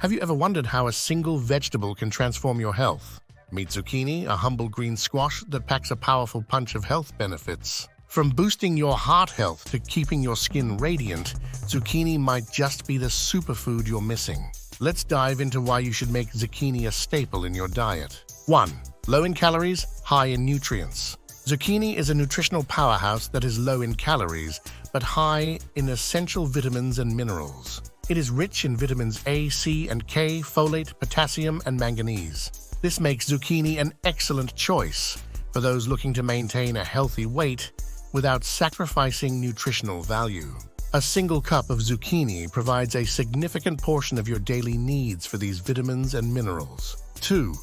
Have you ever wondered how a single vegetable can transform your health? Meet zucchini, a humble green squash that packs a powerful punch of health benefits. From boosting your heart health to keeping your skin radiant, zucchini might just be the superfood you're missing. Let's dive into why you should make zucchini a staple in your diet. 1. Low in calories, high in nutrients. Zucchini is a nutritional powerhouse that is low in calories, but high in essential vitamins and minerals. It is rich in vitamins A, C, and K, folate, potassium, and manganese. This makes zucchini an excellent choice for those looking to maintain a healthy weight without sacrificing nutritional value. A single cup of zucchini provides a significant portion of your daily needs for these vitamins and minerals. 2.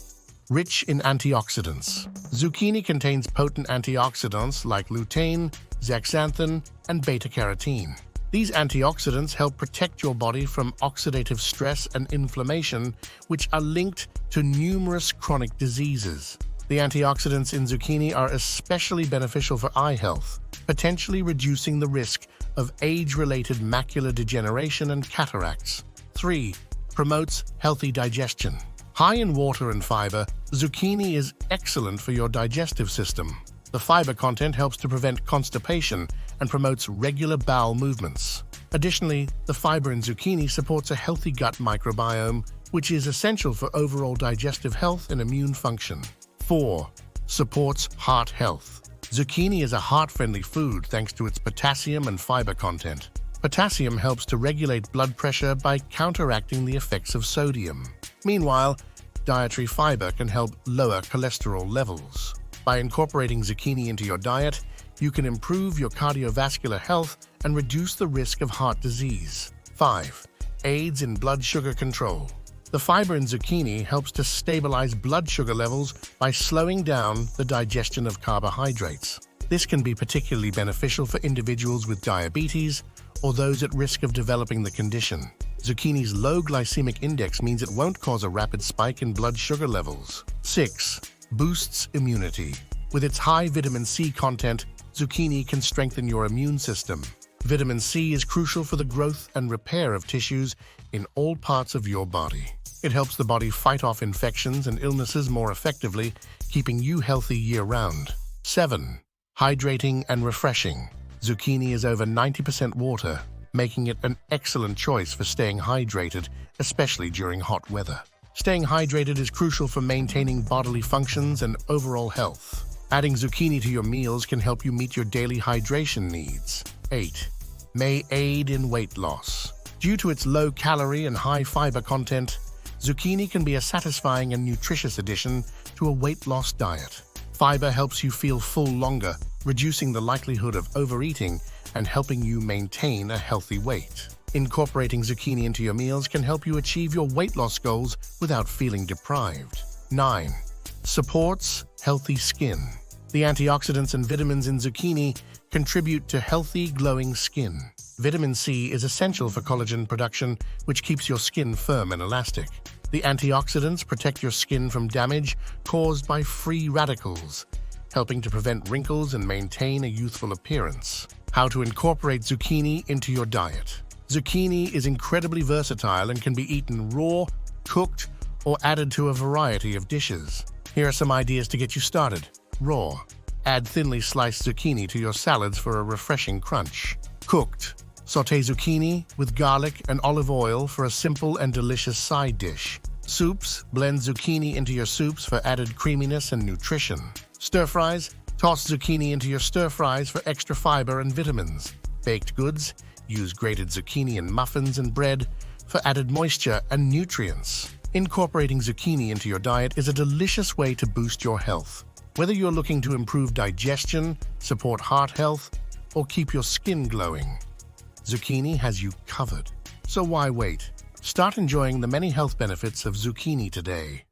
Rich in antioxidants. Zucchini contains potent antioxidants like lutein, zeaxanthin, and beta-carotene. These antioxidants help protect your body from oxidative stress and inflammation, which are linked to numerous chronic diseases. The antioxidants in zucchini are especially beneficial for eye health, potentially reducing the risk of age-related macular degeneration and cataracts. 3. Promotes healthy digestion. High in water and fiber, zucchini is excellent for your digestive system. The fiber content helps to prevent constipation and promotes regular bowel movements. Additionally, the fiber in zucchini supports a healthy gut microbiome, which is essential for overall digestive health and immune function. 4. Supports heart health. Zucchini is a heart-friendly food thanks to its potassium and fiber content. Potassium helps to regulate blood pressure by counteracting the effects of sodium. Meanwhile, dietary fiber can help lower cholesterol levels. By incorporating zucchini into your diet, you can improve your cardiovascular health and reduce the risk of heart disease. 5. Aids in blood sugar control. The fiber in zucchini helps to stabilize blood sugar levels by slowing down the digestion of carbohydrates. This can be particularly beneficial for individuals with diabetes or those at risk of developing the condition. Zucchini's low glycemic index means it won't cause a rapid spike in blood sugar levels. 6. Boosts immunity. With its high vitamin C content, zucchini can strengthen your immune system. Vitamin C is crucial for the growth and repair of tissues in all parts of your body. It helps the body fight off infections and illnesses more effectively, keeping you healthy year-round. 7. Hydrating and refreshing. Zucchini is over 90% water, making it an excellent choice for staying hydrated, especially during hot weather. Staying hydrated is crucial for maintaining bodily functions and overall health. Adding zucchini to your meals can help you meet your daily hydration needs. 8. May aid in weight loss. Due to its low calorie and high fiber content, zucchini can be a satisfying and nutritious addition to a weight loss diet. Fiber helps you feel full longer, reducing the likelihood of overeating and helping you maintain a healthy weight. Incorporating zucchini into your meals can help you achieve your weight loss goals without feeling deprived. 9. Supports healthy skin. The antioxidants and vitamins in zucchini contribute to healthy, glowing skin. Vitamin C is essential for collagen production, which keeps your skin firm and elastic. The antioxidants protect your skin from damage caused by free radicals, helping to prevent wrinkles and maintain a youthful appearance. How to incorporate zucchini into your diet. Zucchini is incredibly versatile and can be eaten raw, cooked, or added to a variety of dishes. Here are some ideas to get you started. Raw. Add thinly sliced zucchini to your salads for a refreshing crunch. Cooked. Sauté zucchini with garlic and olive oil for a simple and delicious side dish. Soups. Blend zucchini into your soups for added creaminess and nutrition. Stir-fries. Toss zucchini into your stir-fries for extra fiber and vitamins. Baked goods. Use grated zucchini in muffins and bread for added moisture and nutrients. Incorporating zucchini into your diet is a delicious way to boost your health. Whether you're looking to improve digestion, support heart health, or keep your skin glowing, zucchini has you covered. So why wait? Start enjoying the many health benefits of zucchini today.